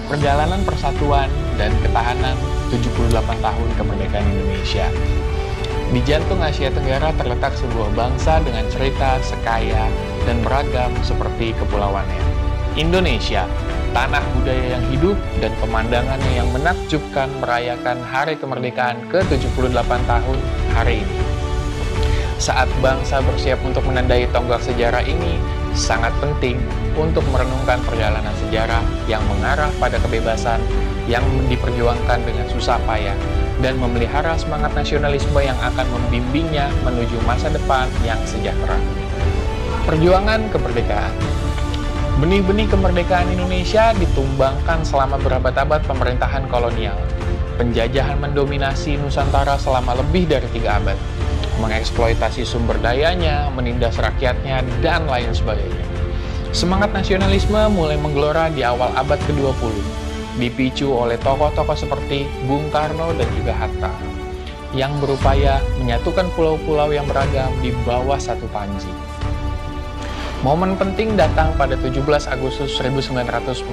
Perjalanan persatuan dan ketahanan 78 tahun kemerdekaan Indonesia. Di jantung Asia Tenggara terletak sebuah bangsa dengan cerita sekaya dan beragam seperti kepulauannya. Indonesia, tanah budaya yang hidup dan pemandangannya yang menakjubkan merayakan hari kemerdekaan ke-78 tahun hari ini. Saat bangsa bersiap untuk menandai tonggak sejarah ini, sangat penting untuk merenungkan perjalanan sejarah yang mengarah pada kebebasan yang diperjuangkan dengan susah payah dan memelihara semangat nasionalisme yang akan membimbingnya menuju masa depan yang sejahtera. Perjuangan kemerdekaan. Benih-benih kemerdekaan Indonesia ditumbangkan selama berabad-abad pemerintahan kolonial. Penjajahan mendominasi Nusantara selama lebih dari 3 abad. Mengeksploitasi sumber dayanya, menindas rakyatnya, dan lain sebagainya. Semangat nasionalisme mulai menggelora di awal abad ke-20, dipicu oleh tokoh-tokoh seperti Bung Karno dan juga Hatta, yang berupaya menyatukan pulau-pulau yang beragam di bawah satu panji. Momen penting datang pada 17 Agustus 1945,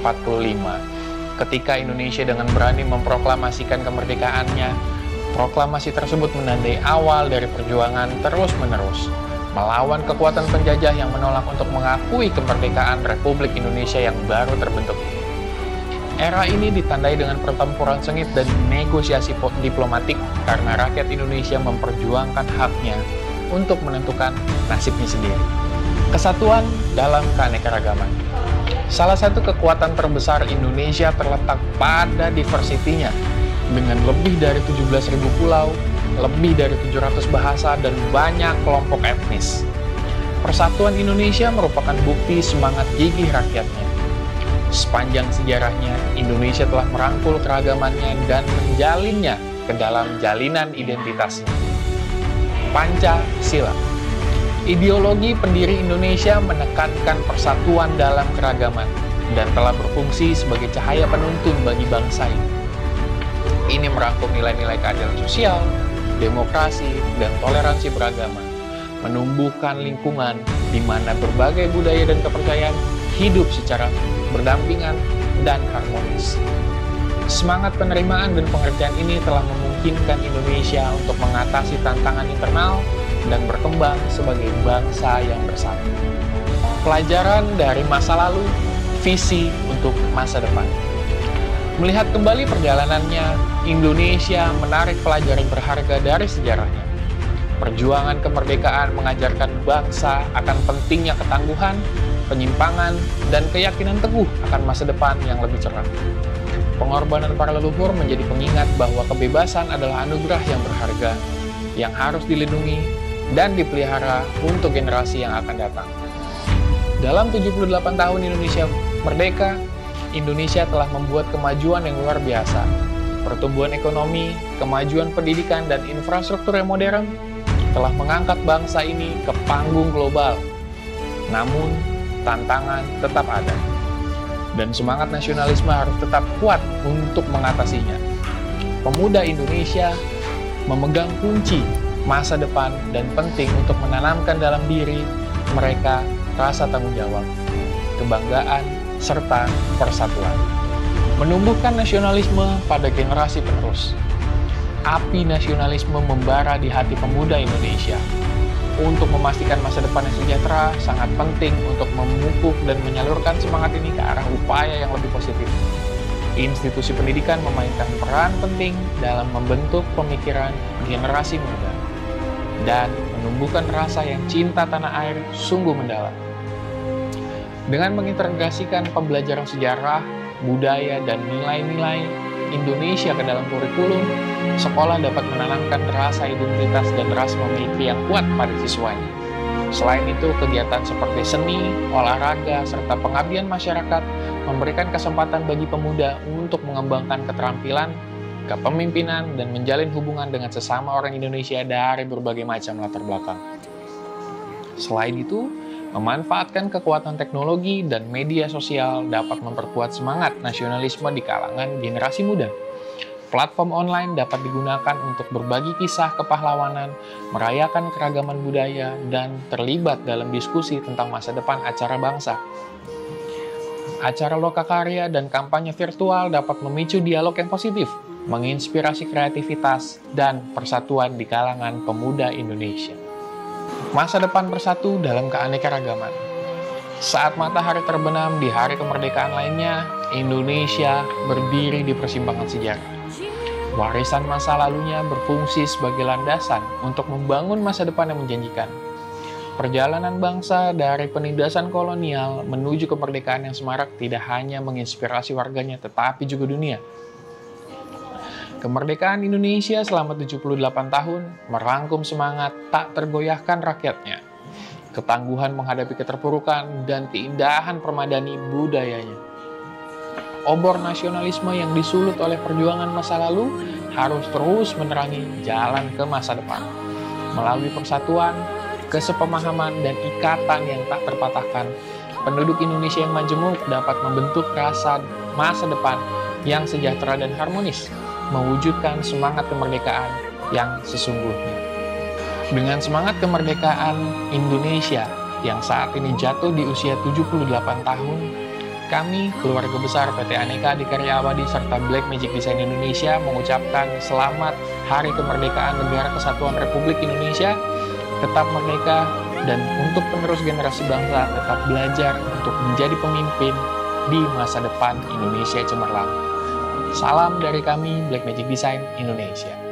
ketika Indonesia dengan berani memproklamasikan kemerdekaannya. Proklamasi tersebut menandai awal dari perjuangan terus-menerus melawan kekuatan penjajah yang menolak untuk mengakui kemerdekaan Republik Indonesia yang baru terbentuk ini. Era ini ditandai dengan pertempuran sengit dan negosiasi diplomatik karena rakyat Indonesia memperjuangkan haknya untuk menentukan nasibnya sendiri. Kesatuan dalam keanekaragaman. Salah satu kekuatan terbesar Indonesia terletak pada diversitinya. Dengan lebih dari 17.000 pulau, lebih dari 700 bahasa, dan banyak kelompok etnis. Persatuan Indonesia merupakan bukti semangat gigih rakyatnya. Sepanjang sejarahnya, Indonesia telah merangkul keragamannya dan menjalinnya ke dalam jalinan identitasnya. Pancasila. Ideologi pendiri Indonesia menekankan persatuan dalam keragaman dan telah berfungsi sebagai cahaya penuntun bagi bangsa ini. Ini merangkum nilai-nilai keadilan sosial, demokrasi, dan toleransi beragama, menumbuhkan lingkungan di mana berbagai budaya dan kepercayaan hidup secara berdampingan dan harmonis. Semangat penerimaan dan pengertian ini telah memungkinkan Indonesia untuk mengatasi tantangan internal dan berkembang sebagai bangsa yang bersatu. Pelajaran dari masa lalu, visi untuk masa depan. Melihat kembali perjalanannya, Indonesia menarik pelajaran berharga dari sejarahnya. Perjuangan kemerdekaan mengajarkan bangsa akan pentingnya ketangguhan, penyimpangan, dan keyakinan teguh akan masa depan yang lebih cerah. Pengorbanan para leluhur menjadi pengingat bahwa kebebasan adalah anugerah yang berharga, yang harus dilindungi dan dipelihara untuk generasi yang akan datang. Dalam 78 tahun Indonesia merdeka, Indonesia telah membuat kemajuan yang luar biasa. Pertumbuhan ekonomi, kemajuan pendidikan, dan infrastruktur yang modern telah mengangkat bangsa ini ke panggung global. Namun, tantangan tetap ada. Dan semangat nasionalisme harus tetap kuat untuk mengatasinya. Pemuda Indonesia memegang kunci masa depan dan penting untuk menanamkan dalam diri mereka rasa tanggung jawab, kebanggaan, serta persatuan. Menumbuhkan nasionalisme pada generasi penerus. Api nasionalisme membara di hati pemuda Indonesia. Untuk memastikan masa depan yang sejahtera, sangat penting untuk memupuk dan menyalurkan semangat ini ke arah upaya yang lebih positif. Institusi pendidikan memainkan peran penting dalam membentuk pemikiran generasi muda dan menumbuhkan rasa yang cinta tanah air sungguh mendalam. Dengan mengintegrasikan pembelajaran sejarah, budaya, dan nilai-nilai Indonesia ke dalam kurikulum, sekolah dapat menanamkan rasa identitas dan rasa memiliki yang kuat pada siswanya. Selain itu, kegiatan seperti seni, olahraga, serta pengabdian masyarakat memberikan kesempatan bagi pemuda untuk mengembangkan keterampilan, kepemimpinan, dan menjalin hubungan dengan sesama orang Indonesia dari berbagai macam latar belakang. Selain itu, memanfaatkan kekuatan teknologi dan media sosial dapat memperkuat semangat nasionalisme di kalangan generasi muda. Platform online dapat digunakan untuk berbagi kisah kepahlawanan, merayakan keragaman budaya, dan terlibat dalam diskusi tentang masa depan acara bangsa. Acara lokakarya dan kampanye virtual dapat memicu dialog yang positif, menginspirasi kreativitas dan persatuan di kalangan pemuda Indonesia. Masa depan bersatu dalam keanekaragaman. Saat matahari terbenam di hari kemerdekaan lainnya, Indonesia berdiri di persimpangan sejarah. Warisan masa lalunya berfungsi sebagai landasan untuk membangun masa depan yang menjanjikan. Perjalanan bangsa dari penindasan kolonial menuju kemerdekaan yang semarak tidak hanya menginspirasi warganya, tetapi juga dunia. Kemerdekaan Indonesia selama 78 tahun merangkum semangat tak tergoyahkan rakyatnya, ketangguhan menghadapi keterpurukan, dan keindahan permadani budayanya. Obor nasionalisme yang disulut oleh perjuangan masa lalu harus terus menerangi jalan ke masa depan. Melalui persatuan, kesepemahaman, dan ikatan yang tak terpatahkan, penduduk Indonesia yang majemuk dapat membentuk rasa masa depan yang sejahtera dan harmonis, mewujudkan semangat kemerdekaan yang sesungguhnya. Dengan semangat kemerdekaan Indonesia yang saat ini jatuh di usia 78 tahun, kami, keluarga besar PT Aneka Adikarya Abadi serta Black Magic Design Indonesia mengucapkan selamat Hari Kemerdekaan Negara Kesatuan Republik Indonesia. Tetap merdeka, dan untuk penerus generasi bangsa tetap belajar untuk menjadi pemimpin di masa depan Indonesia cemerlang. Salam dari kami, Black Magic Design Indonesia.